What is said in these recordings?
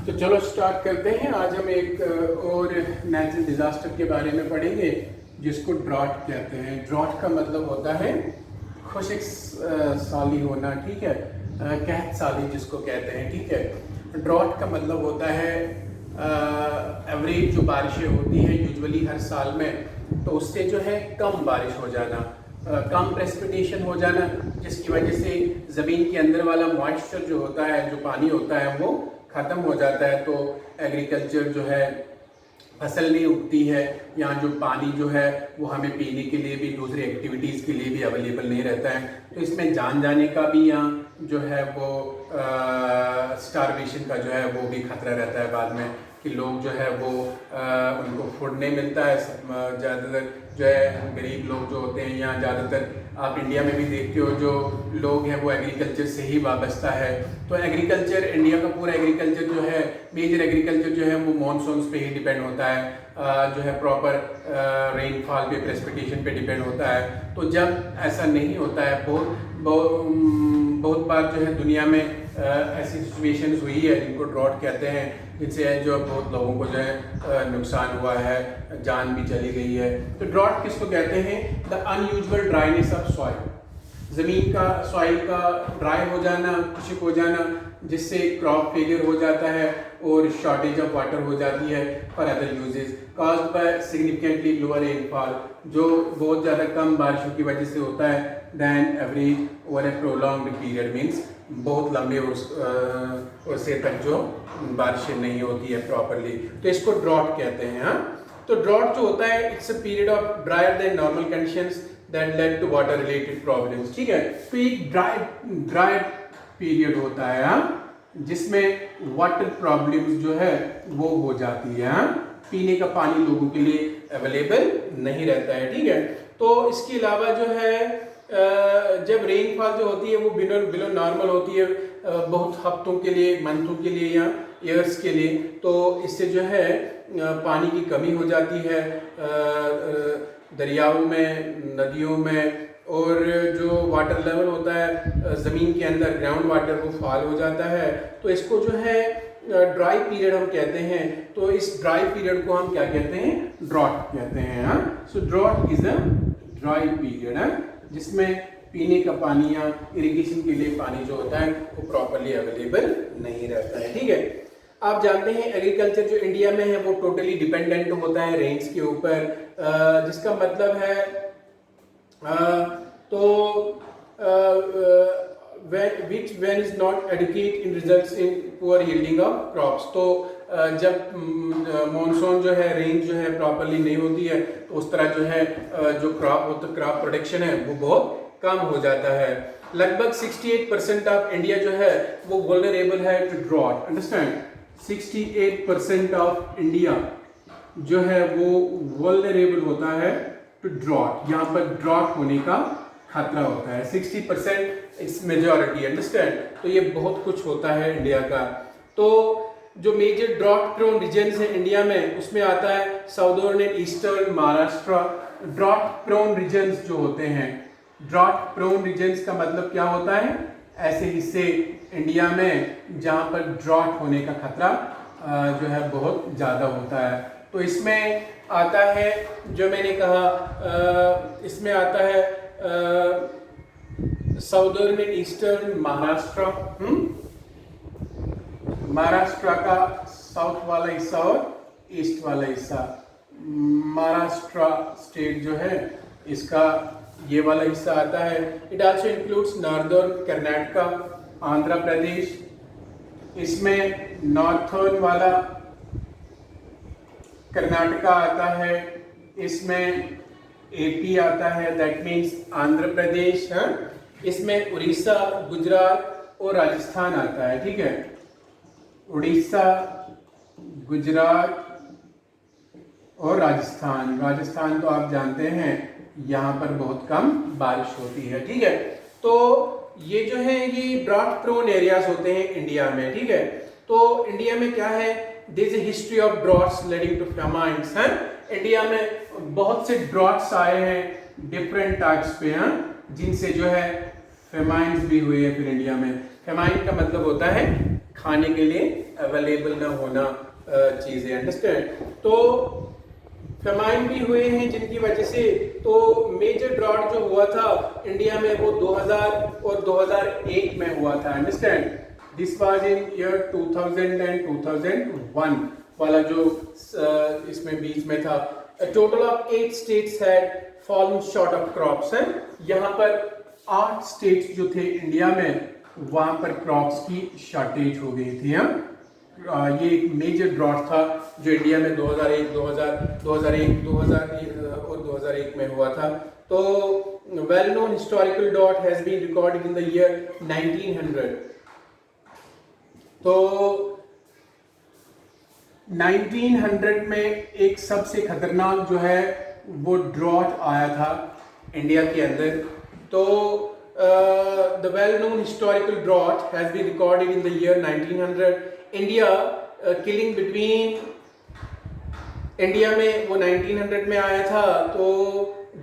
तो चलो स्टार्ट करते हैं। आज हम एक और नेचुरल डिज़ास्टर के बारे में पढ़ेंगे जिसको ड्रॉट कहते हैं। ड्रॉट का मतलब होता है खुश्क साली होना, ठीक है, कहत साली जिसको कहते हैं, ठीक है। ड्रॉट का मतलब होता है एवरेज जो बारिशें होती हैं यूजुअली हर साल में, तो उससे जो है कम बारिश हो जाना, कम प्रेसिपिटेशन हो जाना, जिसकी वजह से ज़मीन के अंदर वाला मॉइस्चर जो होता है, जो पानी होता है, वो ख़त्म हो जाता है। तो एग्रीकल्चर जो है, फसल नहीं उगती है, यहाँ जो पानी जो है वो हमें पीने के लिए भी, दूसरी एक्टिविटीज़ के लिए भी अवेलेबल नहीं रहता है। तो इसमें जान जाने का भी यहाँ जो है वो स्टारवेशन का जो है वो भी खतरा रहता है बाद में, कि लोग जो है वो उनको फूड नहीं मिलता है। ज़्यादातर जो है गरीब लोग जो होते हैं, यहाँ ज़्यादातर आप इंडिया में भी देखते हो जो लोग हैं वो एग्रीकल्चर से ही वाबस्ता है। तो एग्रीकल्चर, इंडिया का पूरा एग्रीकल्चर जो है, मेजर एग्रीकल्चर जो है वो मानसून्स पे ही डिपेंड होता है, जो है प्रॉपर रेनफॉल पे, प्रेसिपिटेशन पे डिपेंड होता है। तो जब ऐसा नहीं होता है, बहुत बार जो है दुनिया में ऐसी सिचुएशंस हुई है जिनको ड्रॉट कहते हैं, जिनसे जो बहुत लोगों को जो है नुकसान हुआ है, जान भी चली गई है। तो ड्रॉट किसको कहते हैं? The unusual dryness of soil, ज़मीन का, सॉइल का ड्राई हो जाना, खुश्क हो जाना, जिससे क्रॉप फेलियर हो जाता है और शॉर्टेज ऑफ वाटर हो जाती है for other uses, caused by significantly lower rainfall, जो बहुत ज़्यादा कम बारिशों की वजह से होता है दैन एवरेज ओवर ए प्रोलॉन्ग्ड पीरियड, मीन्स बहुत लंबे उर्से तक जो बारिशें नहीं होती है प्रॉपरली, तो इसको ड्रॉट कहते हैं। हाँ, तो ड्रॉट जो होता है, it's a period of drier than normal conditions that led to water related problems, ठीक है। तो एक ड्राई पीरियड होता है, हाँ, जिसमें वाटर प्रॉब्लम्स जो है वो हो जाती है, हाँ? पीने का पानी लोगों के लिए अवेलेबल नहीं रहता है, ठीक है। तो इसके अलावा जो है जब रेनफॉल जो होती है वो बिलो नॉर्मल होती है बहुत हफ्तों के लिए, मंथों के लिए या ईयर्स के लिए, तो इससे जो है पानी की कमी हो जाती है दरियाओं में, नदियों में, और जो वाटर लेवल होता है ज़मीन के अंदर, ग्राउंड वाटर, वो फॉल हो जाता है। तो इसको जो है ड्राई पीरियड हम कहते हैं। तो इस ड्राई पीरियड को हम क्या कहते हैं? ड्रॉट कहते हैं। So drought is a dry period है, जिसमें पीने का पानी या इरिगेशन के लिए पानी जो होता है वो प्रॉपरली अवेलेबल नहीं रहता है, ठीक है। आप जानते हैं एग्रीकल्चर जो इंडिया में है वो टोटली डिपेंडेंट होता है रेन्स के ऊपर, जिसका मतलब है which when is not adequate in results in poor yielding of crops। तो जब मॉनसून जो है, रेंज जो है प्रॉपरली नहीं होती है, तो उस तरह जो है जो क्रॉप प्रोडक्शन है वो बहुत कम हो जाता है। लगभग 68% ऑफ इंडिया जो है वो वल्नरेबल है to drought, understand. 68% of India जो है वो वल्नरेबल होता है टू ड्रॉट, यहाँ पर ड्रॉट होने का खतरा होता है। 60% इट्स मेजॉरिटी, अंडरस्टैंड। तो ये बहुत कुछ होता है इंडिया का। तो जो मेजर ड्रॉट प्रोन रीजन्स है इंडिया में, उसमें आता है southern and eastern Maharashtra. Drought prone regions जो होते हैं, ड्रॉट प्रोन रीजन्स का मतलब क्या होता है? ऐसे हिस्से इंडिया में जहाँ पर ड्रॉट होने का खतरा जो है बहुत ज़्यादा होता है। तो इसमें आता है, जो मैंने कहा, इसमें आता है southern and eastern Maharashtra, Maharashtra का साउथ वाला हिस्सा और ईस्ट वाला हिस्सा। महाराष्ट्र स्टेट जो है इसका ये वाला हिस्सा आता है। It also includes northern Karnataka, Andhra Pradesh, इसमें नॉर्थर्न वाला कर्नाटका आता है, इसमें एपी आता है, दैट मीन्स आंध्र प्रदेश, है, इसमें उड़ीसा, गुजरात और राजस्थान आता है, ठीक है। उड़ीसा, गुजरात और राजस्थान। राजस्थान तो आप जानते हैं यहाँ पर बहुत कम बारिश होती है, ठीक है। तो ये जो है ये ड्रॉट प्रोन एरियाज होते हैं इंडिया में, ठीक है। तो इंडिया में क्या है? There is a history of droughts leading to famines, हैं। इंडिया में बहुत से ड्रॉट्स आए हैं डिफरेंट टाइप्स पे, हैं, जिनसे जो है फेमाइन्स भी हुए हैं फिर इंडिया में। फेमाइन का मतलब होता है खाने के लिए अवेलेबल ना होना चीज़ें, अंडरस्टैंड। तो फेमाइन भी हुए हैं जिनकी वजह से, तो मेजर ड्रॉट जो हुआ था इंडिया में वो 2000 और 2001 में हुआ था, understand. This was in year 2000 and 2001 वाला जो इसमें बीच में था। Total of 8 states had fallen short of crops है। यहाँ पर 8 स्टेट्स जो थे इंडिया में, वहां पर क्रॉप्स की शॉर्टेज हो गई थी। ये एक मेजर ड्रॉट था जो इंडिया में 2001 और 2001 में हुआ था। तो well known historical drought has been recorded in the year 1900। तो 1900 में एक सबसे खतरनाक जो है वो ड्रॉट आया था इंडिया के अंदर। तो the well-known historical drought has been recorded in the year 1900. India killing between India में वो 1900 में आया था, तो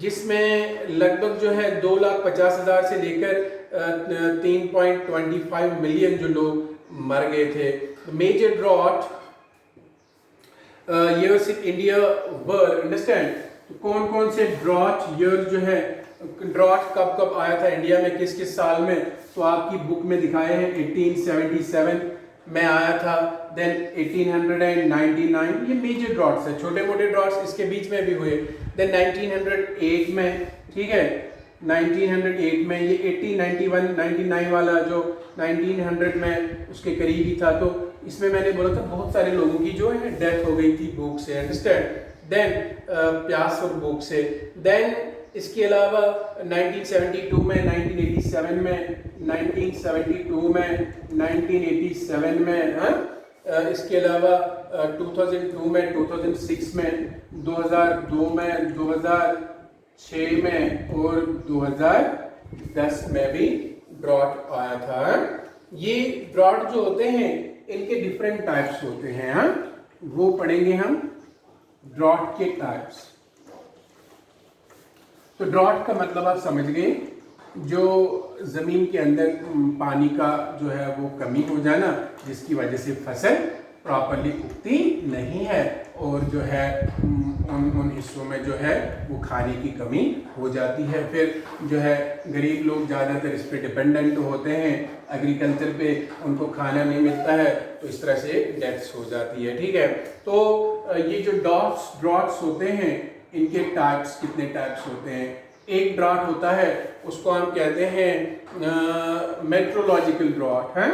जिसमें लगभग जो है 2,50,000 से लेकर 3.25 मिलियन जो लोग मर गए थे। Major drought years in India were, understand, तो कौन कौन से ड्रॉट ईयर जो है, ड्रॉट कब कब आया था इंडिया में, किस किस साल में, तो आपकी बुक में दिखाए हैं। 1877 में आया था, देन 1899, ये मेजर ड्रॉट्स है। छोटे मोटे ड्रॉट्स इसके बीच में भी हुए। देन 1908 में, ठीक है, 1908 में ये 1891 99 वाला जो 1900 में उसके करीब ही था। तो इसमें मैंने बोला था बहुत सारे लोगों की जो है डेथ हो गई थी भूख से, अंडरस्टैंड। देन प्यास और भूख से। देन इसके अलावा 1972 में, 1987 में, 1972 में, 1987 में, इसके अलावा 2002 में, 2006 में, 2002 में, 2006 में और 2010 में भी ड्रॉट आया था। ये ड्रॉट जो होते हैं इनके डिफरेंट टाइप्स होते हैं, वो पढ़ेंगे हम, ड्रॉट के टाइप्स। तो ड्रॉट का मतलब आप समझ गए, जो ज़मीन के अंदर पानी का जो है वो कमी हो जाना, जिसकी वजह से फसल प्रॉपरली उगती नहीं है और जो है उन हिस्सों में जो है वो खाने की कमी हो जाती है। फिर जो है गरीब लोग ज़्यादातर इस पे डिपेंडेंट होते हैं, एग्रीकल्चर पे, उनको खाना नहीं मिलता है, तो इस तरह से डेथ्स हो जाती है, ठीक है। तो ये जो ड्रॉट्स होते हैं इनके टाइप्स, कितने टाइप्स होते हैं। एक ड्रॉट होता है उसको हम कहते हैं मेट्रोलॉजिकल ड्रॉट है,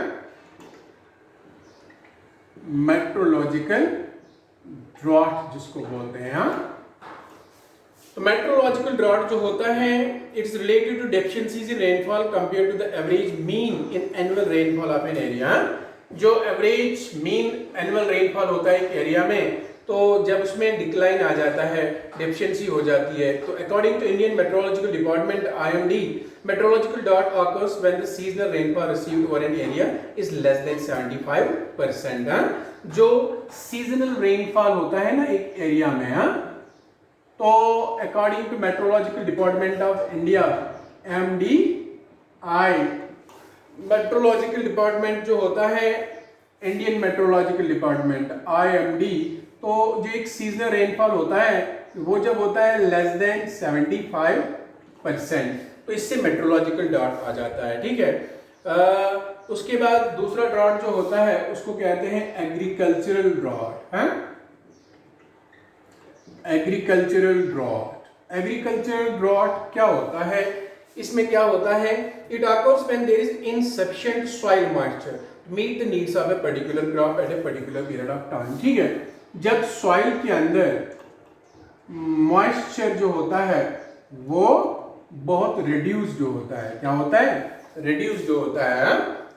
मेट्रोलॉजिकल ड्रॉट जिसको बोलते हैं। तो मेट्रोलॉजिकल ड्रॉट जो होता है, it's related to deficiencies in rainfall compare to the average mean in annual rainfall of an area. जो एवरेज मीन एनुअल रेनफॉल होता है एक एरिया में, तो जब उसमें डिक्लाइन आ जाता है, डेफिशिएंसी हो जाती है, तो according to Indian meteorological department IMD, meteorological drought occurs when the seasonal rainfall received over an area is less than 75%। जो सीजनल रेनफॉल होता है ना एक एरिया में, तो according to meteorological department of India MDI, meteorological department जो होता है इंडियन मेट्रोलॉजिकल डिपार्टमेंट IMD, तो जो एक सीजनल रेनफॉल होता है वो जब होता है लेस देन 75%, तो इससे मेट्रोलॉजिकल ड्रॉट आ जाता है, ठीक है। उसके बाद दूसरा ड्रॉट जो होता है उसको कहते हैं एग्रीकल्चरल ड्रॉट है, एग्रीकल्चरल ड्रॉट। एग्रीकल्चरल ड्रॉट क्या होता है, इसमें क्या होता है, it occurs when there is insufficient soil moisture to meet the needs of a particular crop at a particular period of time, ठीक है। जब सॉइल के अंदर मॉइस्चर जो होता है वो बहुत रिड्यूस्ड होता है, क्या होता है, रिड्यूस्ड होता है,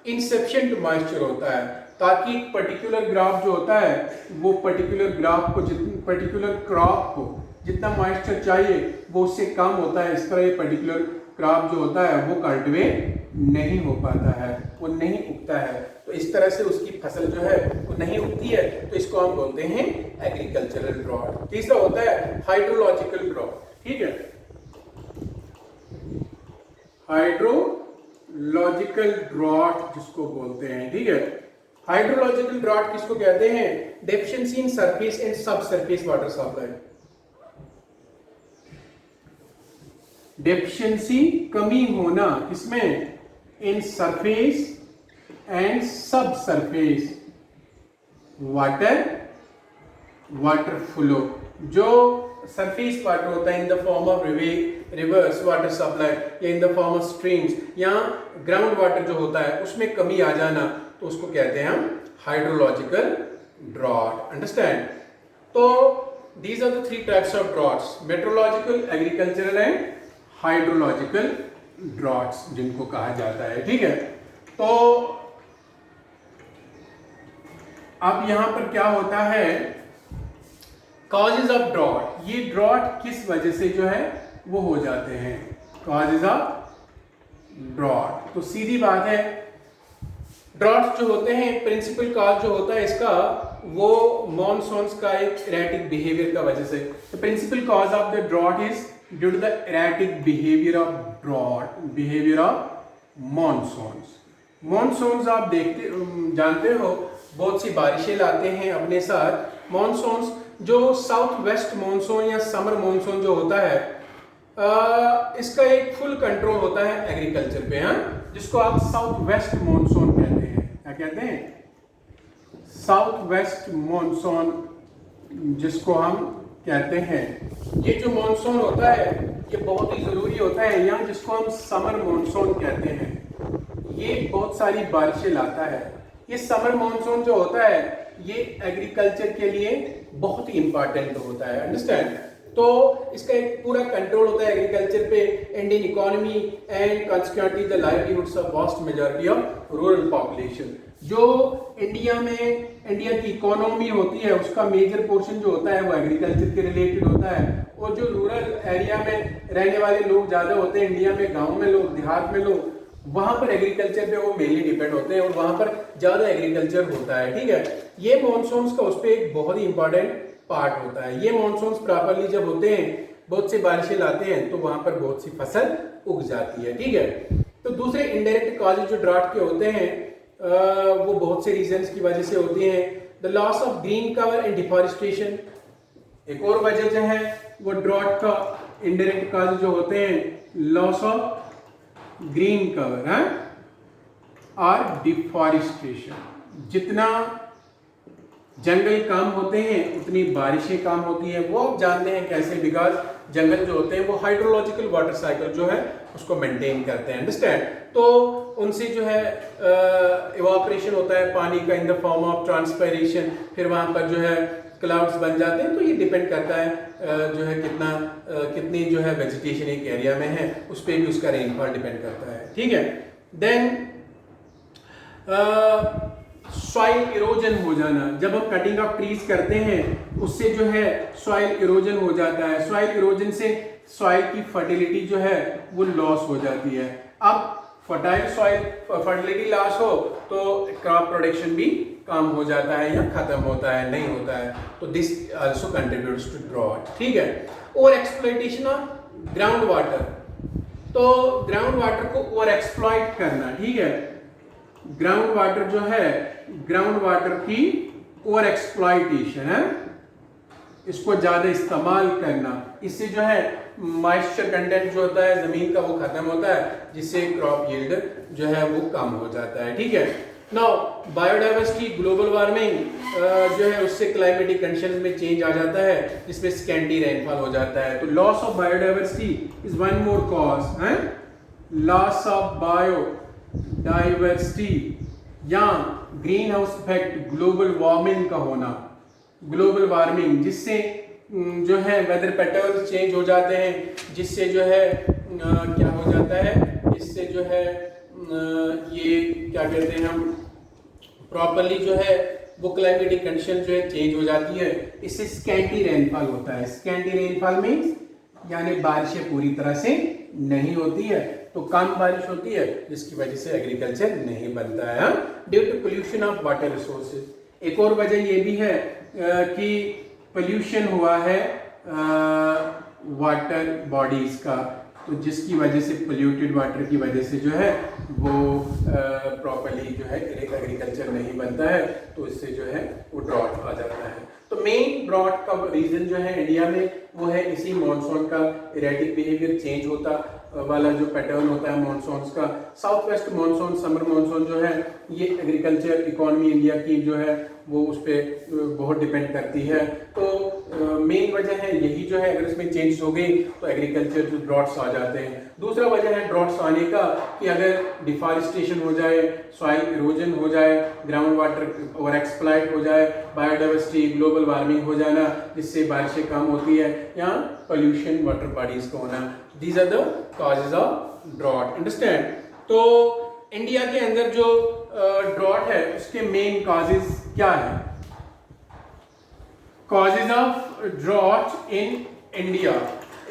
इनसफिशिएंट मॉइस्चर होता है, ताकि पर्टिकुलर क्रॉप जो होता है वो पर्टिकुलर क्रॉप को, पर्टिकुलर क्रॉप को जितना मॉइस्चर चाहिए वो उससे कम होता है। इस तरह ये पर्टिकुलर क्रॉप जो होता है वो कल्टीवेट नहीं हो पाता है, वो नहीं उगता है, तो इस तरह से उसकी फसल जो है वो नहीं उगती है, तो इसको हम बोलते हैं एग्रीकल्चरल ड्रॉट। तीसरा होता है हाइड्रोलॉजिकल ड्रॉट, ठीक है, हाइड्रोलॉजिकल ड्रॉट जिसको बोलते हैं, ठीक है। हाइड्रोलॉजिकल ड्रॉट किसको कहते हैं? Deficiency in surface and subsurface water supply. Deficiency कमी होना किसमें? In surface and subsurface water flow. जो सरफेस वाटर होता है in the form of rivers water supply या in the form of streams या ग्राउंड वाटर जो होता है उसमें कमी आ जाना, तो उसको कहते हैं हम हाइड्रोलॉजिकल ड्रॉट। अंडरस्टैंड? तो these are the three types of droughts, meteorological, agricultural and hydrological droughts जिनको कहा जाता है। ठीक है, तो अब यहां पर क्या होता है, कॉजेज ऑफ ड्रॉट। ये ड्रॉट किस वजह से जो है वो हो जाते हैं, कॉजेज ऑफ ड्रॉट। तो सीधी बात है, ड्रॉट जो होते हैं प्रिंसिपल कॉज जो होता है इसका वो मॉनसून्स का एक इरेटिक बिहेवियर का वजह से। The principal cause of the drought is due to the erratic behaviour of drought, behaviour of monsoons. Monsoons आप जानते हो बहुत सी बारिशें लाते हैं अपने साथ। मॉनसून्स जो साउथ वेस्ट मॉनसून या समर मॉनसून जो होता है इसका एक फुल कंट्रोल होता है एग्रीकल्चर पे, हाँ, जिसको आप साउथ वेस्ट मॉनसून कहते हैं। क्या कहते हैं? साउथ वेस्ट मॉनसून, जिसको हम कहते हैं। ये जो मॉनसून होता है ये बहुत ही जरूरी होता है, या जिसको हम समर मॉनसून कहते हैं, ये बहुत सारी बारिशें लाता है। ये समर मॉनसून जो होता है ये एग्रीकल्चर के लिए बहुत ही इंपॉर्टेंट होता है। अंडरस्टैंड? तो इसका एक पूरा कंट्रोल होता है एग्रीकल्चर पे, Indian economy and consequently the livelihoods of vast majority of rural population. जो इंडिया की इकोनॉमी होती है उसका मेजर पोर्शन जो होता है वो एग्रीकल्चर के रिलेटेड होता है। और जो रूरल एरिया में रहने वाले लोग ज्यादा होते हैं इंडिया में, गाँव में लोग, देहात में लोग, वहां पर एग्रीकल्चर पे वो मेनली डिपेंड होते हैं और वहां पर ज्यादा एग्रीकल्चर होता है। ठीक है, ये मॉनसून्स का उस पर एक बहुत ही इंपॉर्टेंट पार्ट होता है। ये मॉनसून्स प्रॉपरली जब होते हैं, बहुत से बारिशें लाते हैं, तो वहां पर बहुत सी फसल उग जाती है। ठीक है, तो दूसरे इनडायरेक्ट कॉजेज जो ड्राउट के होते हैं वो बहुत से रीजंस की वजह से होती हैं। The loss of green cover and deforestation एक और वजह जो है वो ड्राउट का इनडायरेक्ट कॉजेज जो होते हैं, लॉस ऑफ ग्रीन कवर है और डिफॉरेस्टेशन। जितना जंगल कम होते हैं उतनी बारिशें कम होती हैं। वो आप जानते हैं कैसे, बिकॉज जंगल जो होते हैं वो हाइड्रोलॉजिकल वाटर साइकिल जो है उसको मेंटेन करते हैं। अंडरस्टैंड? तो उनसे जो है इवापोरेशन होता है पानी का इन द फॉर्म ऑफ ट्रांसपायरेशन, फिर वहां पर जो है क्लाउड्स बन जाते हैं। तो ये डिपेंड करता है जो है कितनी जो है वेजिटेशन एक एरिया में है, उस पर भी उसका रेनफॉल डिपेंड करता है। ठीक है, देन सॉइल इरोजन हो जाना। जब हम कटिंग ऑफ ट्रीज करते हैं उससे जो है सॉइल इरोजन हो जाता है। सॉइल इरोजन से सॉइल की फर्टिलिटी जो है वो लॉस हो जाती है। अब फर्टाइल सॉइल फर्टिलिटी लॉस हो तो क्रॉप प्रोडक्शन भी कम हो जाता है या खत्म होता है, नहीं होता है। तो this also contributes to drought. ठीक है, और एक्सप्लॉइटेशन ऑफ ग्राउंड वाटर। तो ग्राउंड वाटर को ओवर एक्सप्लॉइट करना। ठीक है, ग्राउंड वाटर जो है, ग्राउंड वाटर की ओवर एक्सप्लॉइटेशन है, इसको ज्यादा इस्तेमाल करना, इससे जो है मॉइस्चर कंटेंट जो होता है जमीन का वो खत्म होता है, जिससे क्रॉप यील्ड जो है वो कम हो जाता है। ठीक है, नाउ बायोडाइवर्सिटी, ग्लोबल वार्मिंग जो है उससे क्लाइमेटिक कंडीशंस में चेंज आ जाता है, जिसमें स्कैंटी रेनफॉल हो जाता है। तो loss of biodiversity is one more cause है, लॉस ऑफ बायोडाइवर्सिटी या green house effect, global warming का होना, ग्लोबल वार्मिंग जिससे जो है वेदर पैटर्न चेंज हो जाते हैं, जिससे जो है क्या हो जाता है, इससे जो है ये क्या कहते हैं हम, प्रॉपरली जो है वो क्लाइमेटिक कंडीशन जो है चेंज हो जाती है। इससे स्कैंटी रेनफॉल होता है। स्कैंटी रेनफॉल मीन्स यानी बारिशें पूरी तरह से नहीं होती है, तो कम बारिश होती है, जिसकी वजह से एग्रीकल्चर नहीं बनता है। Due to pollution of water resources. एक और वजह ये भी है कि पोल्यूशन हुआ है वाटर बॉडीज का, तो जिसकी वजह से पोल्यूटेड वाटर की वजह से जो है वो प्रॉपरली जो है एग्रीकल्चर एग्रीकल्चर नहीं बनता है, तो इससे जो है वो ड्रॉट आ जाता है। तो मेन ड्रॉट का रीजन जो है इंडिया में वो है इसी मॉनसून का इरेटिक बिहेवियर, चेंज होता वाला जो पैटर्न होता है मॉनसून्स का। South west monsoon, summer monsoon जो है ये एग्रीकल्चर इकोनॉमी इंडिया की जो है वो उस पर बहुत डिपेंड करती है। तो मेन वजह है यही जो है, अगर इसमें चेंज हो गई तो एग्रीकल्चर जो ड्रॉट्स आ जाते हैं। दूसरा वजह है ड्रॉट्स आने का कि अगर डिफॉरेस्टेशन हो जाए, सॉइल इरोजन हो जाए, ग्राउंड वाटर ओवर एक्सप्लॉइट हो जाए, बायोडाइवर्सिटी, ग्लोबल वार्मिंग हो जाना जिससे बारिशें कम होती है, या पोल्यूशन, वाटर बॉडीज का होना, these are the causes of drought. Understand? तो इंडिया के अंदर जो ड्रॉट है उसके मेन कॉजेज क्या है? Causes of drought in India,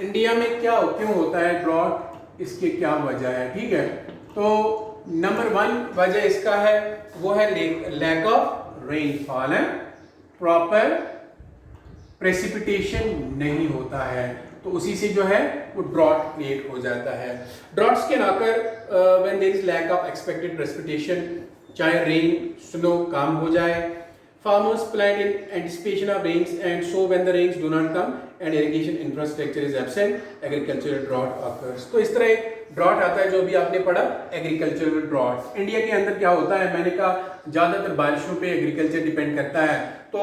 India में क्या क्यों होता है ड्रॉट, इसके क्या वजह है? ठीक है, तो नंबर 1 वजह इसका है वो है लैक ऑफ रेनफॉल है, प्रॉपर प्रेसिपिटेशन नहीं होता है, तो उसी से जो है वो ड्रॉट क्रिएट हो जाता है। Droughts can occur when there is lack of expected precipitation, चाहे रेन स्नो कम हो जाए। Farmers plant in anticipation of rains, and so when the rains do not come and irrigation infrastructure is absent, agricultural drought occurs। तो इस तरह एक drought आता है जो भी आपने पढ़ा, एग्रीकल्चरल ड्रॉट। इंडिया के अंदर क्या होता है, मैंने कहा ज़्यादातर बारिशों पे एग्रीकल्चर डिपेंड करता है। तो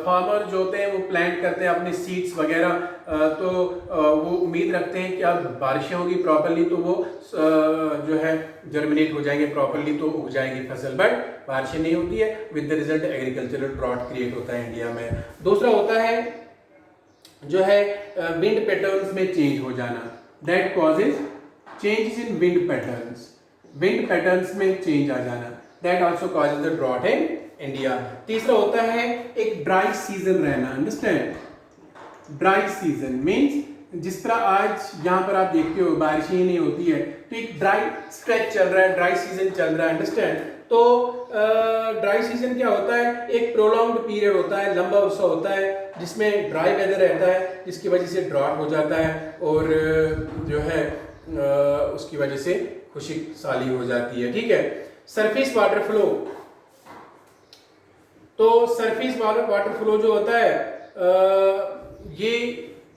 फार्मर जो होते हैं वो प्लांट करते हैं अपने सीड्स वगैरह, तो वो उम्मीद रखते हैं कि अब बारिशें होगी प्रॉपरली तो वो जो है जर्मिनेट हो जाएंगे प्रॉपरली, तो उग जाएंगी फसल, बट बारिशें नहीं होती है, with the result agricultural drought create होता है इंडिया में। दूसरा होता है जो है विंड पैटर्न्स में चेंज हो जाना, that causes changes in wind patterns, wind patterns में चेंज आ जाना, that also causes the drought in India. तीसरा होता है एक ड्राई सीजन रहना। अंडरस्टैंड? ड्राई सीजन मींस जिस तरह आज यहाँ पर आप देखते हो बारिश ही नहीं होती है, तो एक ड्राई स्ट्रेच चल रहा है, ड्राई सीजन चल रहा है। अंडरस्टैंड? तो ड्राई सीजन क्या होता है, एक प्रोलॉन्ग्ड पीरियड होता है, लंबा अरसा होता है जिसमें ड्राई वेदर रहता है, जिसकी वजह से ड्रॉट हो जाता है और जो है उसकी वजह से खुश्क साली हो जाती है। ठीक है, सरफेस वाटर फ्लो, तो सरफेस वाटर फ्लो जो होता है ये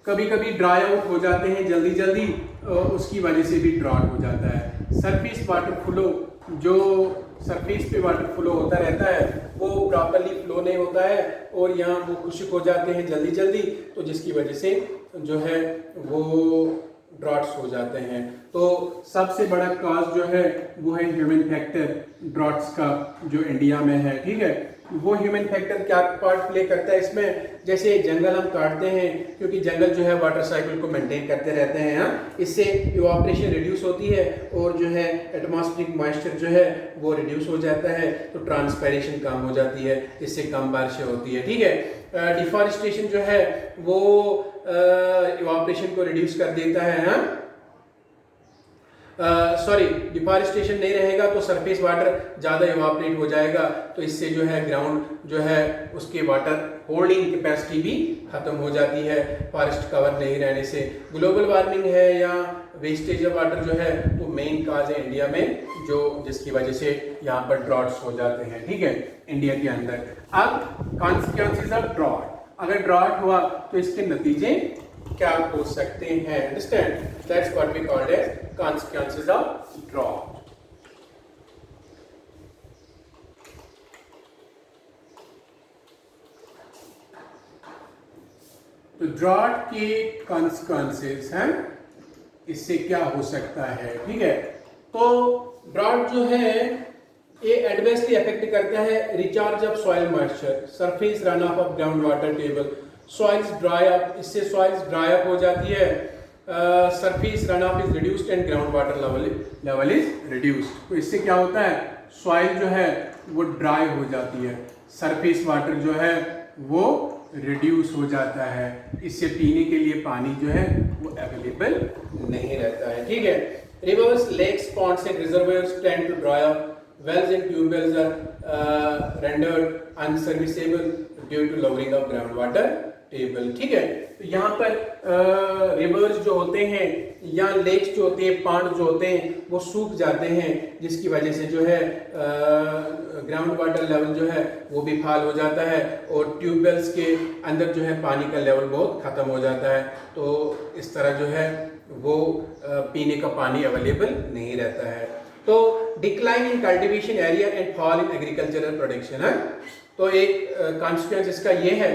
कभी कभी ड्राई आउट हो जाते हैं जल्दी जल्दी, उसकी वजह से भी ड्रॉट हो जाता है। सरफेस वाटर फ्लो, जो सरफेस पे वाटर फ्लो होता रहता है वो प्रॉपरली फ्लो नहीं होता है और यहाँ वो खुश्क हो जाते हैं जल्दी जल्दी, तो जिसकी वजह से जो है वो ड्रॉट्स हो जाते हैं। तो सबसे बड़ा कॉज जो है वो है ह्यूमन फैक्टर ड्रॉट्स का जो इंडिया में है। ठीक है, वो ह्यूमन फैक्टर क्या पार्ट प्ले करता है इसमें, जैसे जंगल हम काटते हैं क्योंकि जंगल जो है वाटर साइकिल को मेंटेन करते रहते हैं, हाँ, इससे इवापोरेशन रिड्यूस होती है और जो है एटमॉस्फेरिक मॉइस्चर जो है वो रिड्यूस हो जाता है, तो ट्रांसपायरेशन कम हो जाती है, इससे कम बारिशें होती है। ठीक है, डिफॉरेस्टेशन जो है वो इवापोरेशन को रिड्यूस कर देता है, हाँ, सॉरी डिफॉरेस्टेशन नहीं रहेगा तो सरफेस वाटर ज़्यादा इवापोरेट हो जाएगा, तो इससे जो है ग्राउंड जो है उसके वाटर होल्डिंग कैपेसिटी भी खत्म हो जाती है फॉरेस्ट कवर नहीं रहने से। ग्लोबल वार्मिंग है या वेस्टेज ऑफ वाटर जो है वो मेन काज है इंडिया में, जो जिसकी वजह से यहाँ पर ड्रॉट्स हो जाते हैं। ठीक है, इंडिया के अंदर। अब कॉन्सिक्वेंसेस ऑफ ड्रॉट, अगर ड्रॉट हुआ तो इसके नतीजे क्या हो सकते हैं? Understand? That's what we called as consequences of drought। तो ड्रॉट के consequences हैं, इससे क्या हो सकता है? ठीक है, तो ड्रॉट जो है ये एडवर्सली अफेक्ट करता है recharge of soil moisture, surface run of of ground water table, soils dry up, इससे सॉइल्स ड्राई अप हो जाती है, surface run of is reduced and ground water level is reduced. तो इससे क्या होता है, सॉइल जो है वो ड्राई हो जाती है, सरफेस वाटर जो है वो रिड्यूस हो जाता है, इससे पीने के लिए पानी जो है वो अवेलेबल नहीं रहता है। ठीक है, rivers, lakes, ponds and reservoirs tend to dry up, wells and tube wells are rendered unserviceable due to lowering of groundwater table, ठीक है। तो यहाँ पर रिवर्स जो होते हैं या लेक्स जो होते हैं, पांड जो होते हैं वो सूख जाते हैं, जिसकी वजह से जो है ग्राउंड वाटर लेवल जो है वो भी फाल हो जाता है और ट्यूबवेल्स के अंदर जो है पानी का लेवल बहुत ख़त्म हो जाता है। तो इस तरह जो है वो पीने का पानी अवेलेबल नहीं रहता है। तो decline in cultivation area and fall in agricultural production है। तो एक कॉन्सिक्वेंस इसका ये है,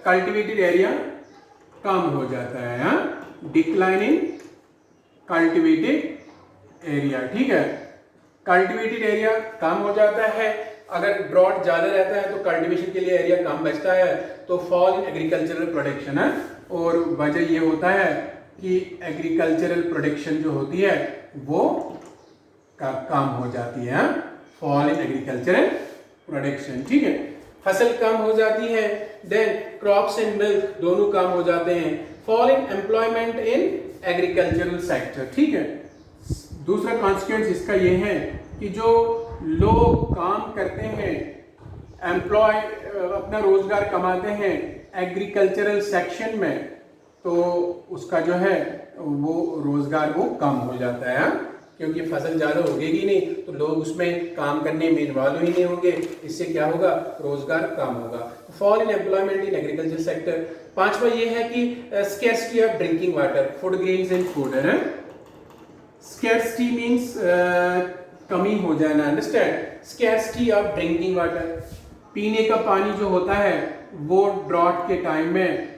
कल्टीवेटेड एरिया कम हो जाता है, डिक्लाइन इन कल्टीवेटेड एरिया, ठीक है। कल्टीवेटेड एरिया कम हो जाता है, अगर ड्रॉट ज्यादा रहता है तो कल्टीवेशन के लिए एरिया कम बचता है, तो फॉल इन एग्रीकल्चरल प्रोडक्शन है। और वजह ये होता है कि एग्रीकल्चरल प्रोडक्शन जो होती है वो कम हो जाती है, फॉल इन एग्रीकल्चरल प्रोडक्शन, ठीक है। फसल कम हो जाती है, देन क्रॉप्स एंड मिल्क दोनों कम हो जाते हैं, fall in employment in agricultural sector, ठीक है। दूसरा कॉन्सिक्वेंस इसका ये है कि जो लोग काम करते हैं, एम्प्लॉय अपना रोजगार कमाते हैं एग्रीकल्चरल सेक्शन में, तो उसका जो है वो रोजगार वो कम हो जाता है, क्योंकि फसल ज़्यादा होगी नहीं तो लोग उसमें काम करने में इन्वॉल्व ही नहीं होंगे, इससे क्या होगा, रोजगार कम होगा। Fall in employment in agriculture sector. पांचवा ये है कि scarcity of drinking water, food grains and food है। स्कैर्सिटी मींस कमी हो जाना, understand. Scarcity of drinking water, पीने का पानी जो होता है वो ड्रॉट के टाइम में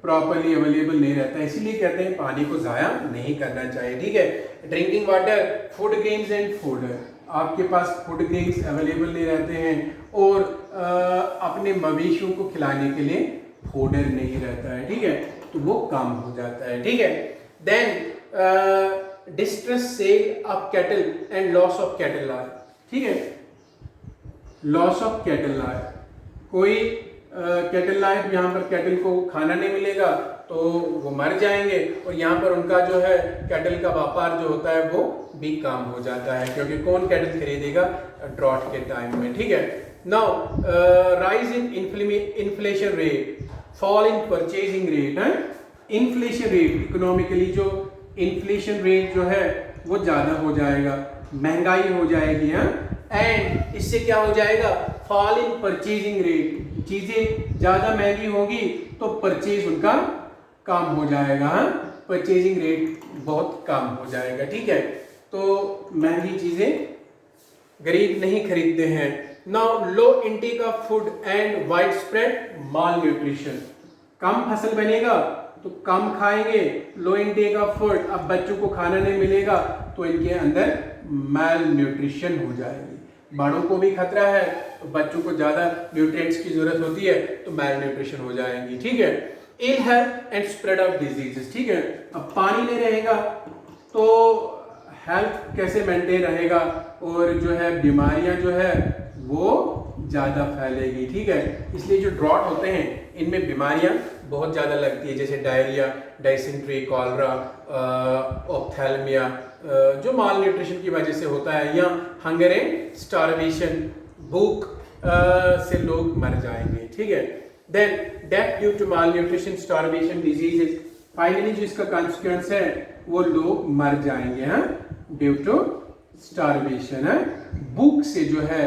प्रॉपर्ली अवेलेबल नहीं रहता है, इसीलिए कहते हैं पानी को ज़ाया नहीं करना चाहिए, ठीक है। Drinking water, food grains and food, आपके पास फूड ग्रेन्स अवेलेबल नहीं रहते हैं और अपने मवेशियों को खिलाने के लिए फूडर नहीं रहता है, ठीक है, तो वो कम हो जाता है, ठीक है। Then distress sale of cattle and loss of cattle are, ठीक है। लॉस ऑफ कैटल आर, कोई कैटल लाइफ, यहाँ पर कैटल को खाना नहीं मिलेगा तो वो मर जाएंगे, और यहाँ पर उनका जो है कैटल का व्यापार जो होता है वो भी कम हो जाता है, क्योंकि कौन कैटल खरीदेगा ड्रॉट के टाइम में, ठीक है। Now rise in inflation rate, fall in purchasing rate है। इन्फ्लेशन रेट, इकोनॉमिकली जो इन्फ्लेशन रेट जो है वो ज़्यादा हो जाएगा, महंगाई हो जाएगी, एंड इससे क्या हो जाएगा, फॉल इन परचेजिंग रेट, चीजें ज्यादा महंगी होगी तो परचेज उनका कम हो जाएगा, परचेजिंग रेट बहुत कम हो जाएगा, ठीक है। तो महंगी चीजें गरीब नहीं खरीदते हैं। Now low intake of food and widespread malnutrition, कम फसल बनेगा तो कम खाएंगे, लो इंटेक ऑफ फूड, अब बच्चों को खाना नहीं मिलेगा तो इनके अंदर माल न्यूट्रिशन हो जाएगी, बड़ों को भी खतरा है तो बच्चों को ज्यादा न्यूट्रिएंट्स की जरूरत होती है तो माल न्यूट्रिशन हो जाएंगी, ठीक है। Ill health and spread of diseases, ठीक है। अब पानी नहीं रहेगा तो हेल्थ कैसे मेंटेन रहेगा, और जो है बीमारियां जो है वो ज़्यादा फैलेगी, ठीक है। इसलिए जो ड्रॉट होते हैं इनमें बीमारियां बहुत ज़्यादा लगती है, जैसे डायरिया, डायसेंट्री, कॉलरा, ऑप्थेल्मिया, जो माल न्यूट्रिशन की वजह से होता है, या हंगर एंड स्टारवेशन, भूख से लोग मर जाएंगे, ठीक है। Then death due to malnutrition, starvation, diseases, finally जो इसका कॉन्सिक्वेंस है वो लोग मर जाएंगे, ड्यू टू स्टारवेशन, भूख से जो है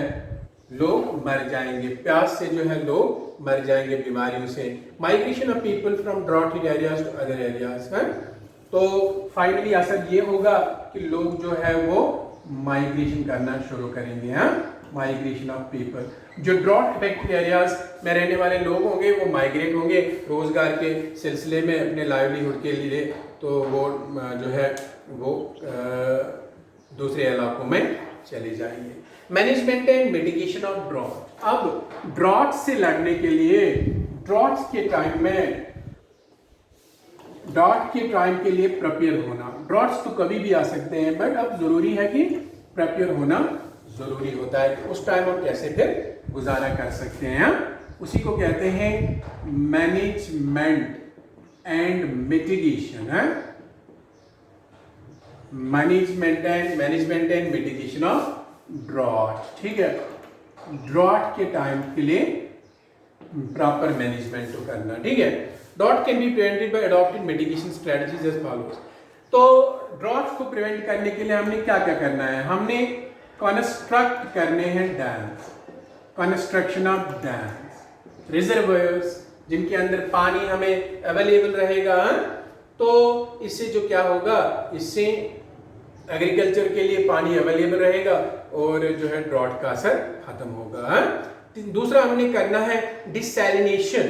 लोग मर जाएंगे, प्यास से जो है लोग मर जाएंगे, बीमारियों से। Migration of people from drought hit areas to other areas है। तो फाइनली असर ये होगा कि लोग जो है वो माइग्रेशन करना शुरू करेंगे, माइग्रेशन ऑफ पीपल। जो ड्रॉट इफेक्टेड एरियाज में रहने वाले लोग होंगे वो माइग्रेट होंगे रोजगार के सिलसिले में, अपने लाइवलीहुड के लिए, तो वो जो है वो दूसरे इलाकों में चले जाएंगे। Management and mitigation of drought, अब ड्रॉट से लड़ने के लिए, ड्रॉट्स के टाइम में, ड्रॉट के टाइम के लिए प्रिपेयर होना, ड्रॉट्स तो कभी भी आ सकते हैं बट अब जरूरी है कि प्रिपेयर होना जरूरी होता है, तो उस टाइम हम कैसे फिर गुजारा कर सकते हैं, उसी को कहते हैं मैनेजमेंट एंड मिटिगेशन, है management and mitigation of drought, ठीक है। ड्रॉट के टाइम के लिए प्रॉपर मैनेजमेंट को करना, ठीक है। Drought can be prevented by adopted mitigation strategies as follows. तो ड्रॉट को प्रिवेंट करने के लिए हमने क्या क्या करना है, हमने कंस्ट्रक्ट करने हैं dams, construction of dams, reservoirs जिनके अंदर पानी हमें अवेलेबल रहेगा। तो इससे जो क्या होगा, इससे एग्रीकल्चर के लिए पानी अवेलेबल रहेगा और जो है ड्रॉट का असर खत्म होगा। दूसरा हमने करना है डिसैलिनेशन,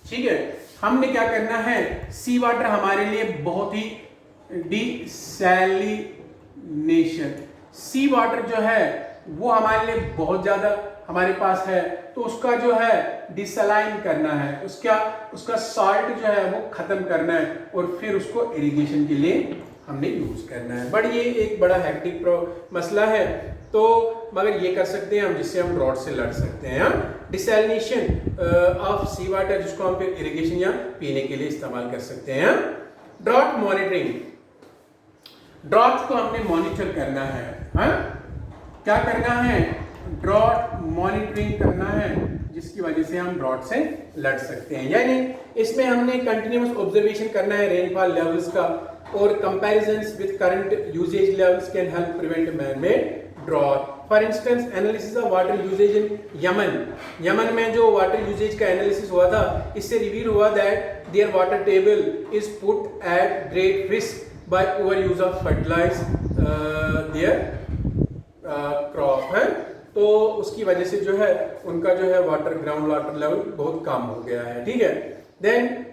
ठीक है। हमने क्या करना है, सी वाटर हमारे लिए बहुत ही डिसैलिनेशन, सी वाटर जो है वो हमारे लिए बहुत ज्यादा हमारे पास है, तो उसका जो है डिसलाइन करना है, उसका सॉल्ट जो है वो खत्म करना है और फिर उसको इरिगेशन के लिए हमने यूज करना है। बट ये एक बड़ा हेक्टिक मसला है, तो मगर ये कर सकते हैं हम, जिससे हम ड्रॉट से लड़ सकते हैं। डिसैलिनेशन ऑफ सी वाटर, जिसको हम फिर इरिगेशन या पीने के लिए इस्तेमाल कर सकते हैं। ड्रॉट मॉनिटरिंग, ड्रॉट को हमने मॉनिटर करना है, हाँ? क्या करना है, ड्रॉट मॉनिटरिंग करना है, जिसकी वजह से हम ड्रॉट से लड़ सकते हैं। यानी इसमें हमने कंटिन्यूअस ऑब्जर्वेशन करना है रेनफॉल लेवल्स का, और comparisons with current usage levels can help prevent man made drought. For instance analysis of water usage in Yemen में जो वाटर यूजेज का एनालिसिस हुआ था, इससे रिवील हुआ that their water table is put at great risk by over use of fertilise their crop है। तो उसकी वजह से जो है उनका जो है वाटर ग्राउंड वाटर लेवल बहुत कम हो गया है, ठीक है। देन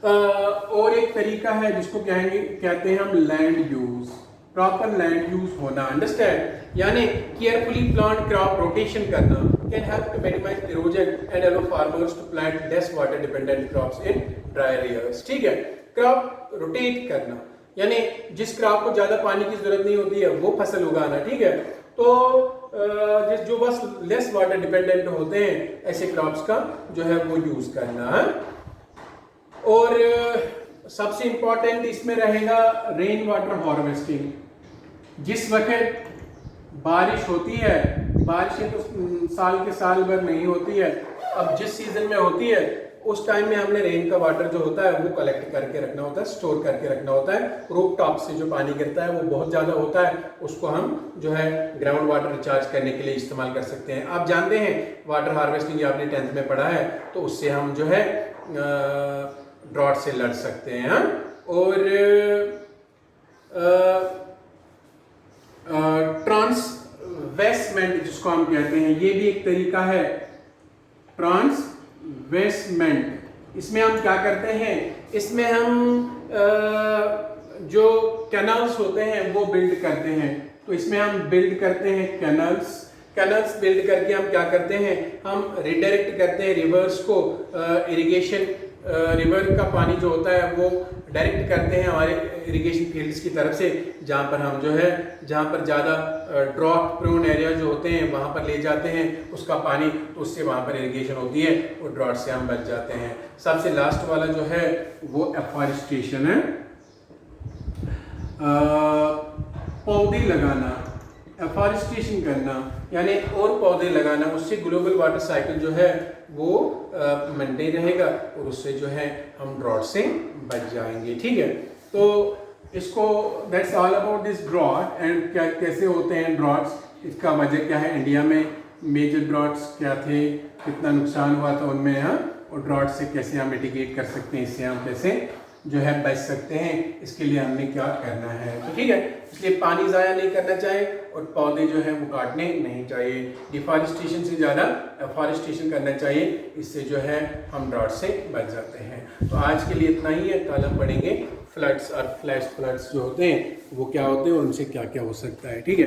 और एक तरीका है जिसको कहते हैं हम land use, proper land use होना, अंडरस्टैंड। यानी केयरफुली प्लांट क्रॉप रोटेशन करना can help to minimise erosion and allow farmers to plant less water dependent crops in dry areas, ठीक है। क्रॉप रोटेट करना यानी जिस क्रॉप को ज्यादा पानी की जरूरत नहीं होती है वो फसल उगाना, ठीक है। तो जो बस लेस वाटर डिपेंडेंट होते हैं ऐसे क्रॉप्स का जो है वो यूज करना है। और सबसे इंपॉर्टेंट इसमें रहेगा रेन वाटर हार्वेस्टिंग। जिस वक्त बारिश होती है, बारिशें तो साल के साल भर नहीं होती है, अब जिस सीजन में होती है उस टाइम में हमने रेन का वाटर जो होता है वो कलेक्ट करके रखना होता है, स्टोर करके रखना होता है। रूफ टॉप से जो पानी गिरता है वो बहुत ज़्यादा होता है, उसको हम जो है ग्राउंड वाटर रिचार्ज करने के लिए इस्तेमाल कर सकते हैं। आप जानते हैं वाटर हार्वेस्टिंग आपने 10th में पढ़ा है, तो उससे हम जो है ड्रॉट से लड़ सकते हैं। और ट्रांसवेस्टमेंट जिसको हम कहते हैं, ये भी एक तरीका है, ट्रांसवेस्टमेंट। इसमें हम क्या करते हैं, इसमें हम जो कैनाल्स होते हैं वो बिल्ड करते हैं। तो इसमें हम बिल्ड करते हैं कैनल्स बिल्ड करके हम क्या करते हैं, हम रिडायरेक्ट करते हैं रिवर्स को, इरिगेशन रिवर का पानी जो होता है वो डायरेक्ट करते हैं हमारे इरिगेशन फील्ड्स की तरफ से, जहाँ पर हम जो है जहाँ पर ज़्यादा ड्रॉट प्रोन एरिया जो होते हैं वहाँ पर ले जाते हैं उसका पानी, तो उससे वहाँ पर इरिगेशन होती है और ड्रॉट से हम बच जाते हैं। सबसे लास्ट वाला जो है वो एफॉरेस्टेशन है, पौधे लगाना, एफॉरेस्टेशन करना यानी और पौधे लगाना, उससे ग्लोबल वाटर साइकिल जो है वो मेंटेन रहेगा और उससे जो है हम ड्रॉट से बच जाएंगे, ठीक है। तो इसको that's all about this drought and क्या कैसे होते हैं ड्रॉट्स, इसका वजह क्या है, इंडिया में मेजर ड्रॉट्स क्या थे, कितना नुकसान हुआ था उनमें, हाँ, और ड्रॉट से कैसे हम मिटिगेट कर सकते हैं, इससे हम कैसे जो है बच सकते हैं, इसके लिए हमने क्या करना है। तो ठीक है, इसलिए पानी ज़ाया नहीं करना चाहिए और पौधे जो है वो काटने नहीं चाहिए। डिफॉरेस्टेशन से ज़्यादा एफॉरेस्टेशन करना चाहिए, इससे जो है हम ड्रॉट से बच जाते हैं। तो आज के लिए इतना ही है, कल हम पढ़ेंगे फ्लड्स और फ्लैश फ्लड्स जो होते हैं वो क्या होते हैं और उनसे क्या क्या हो सकता है, ठीक है।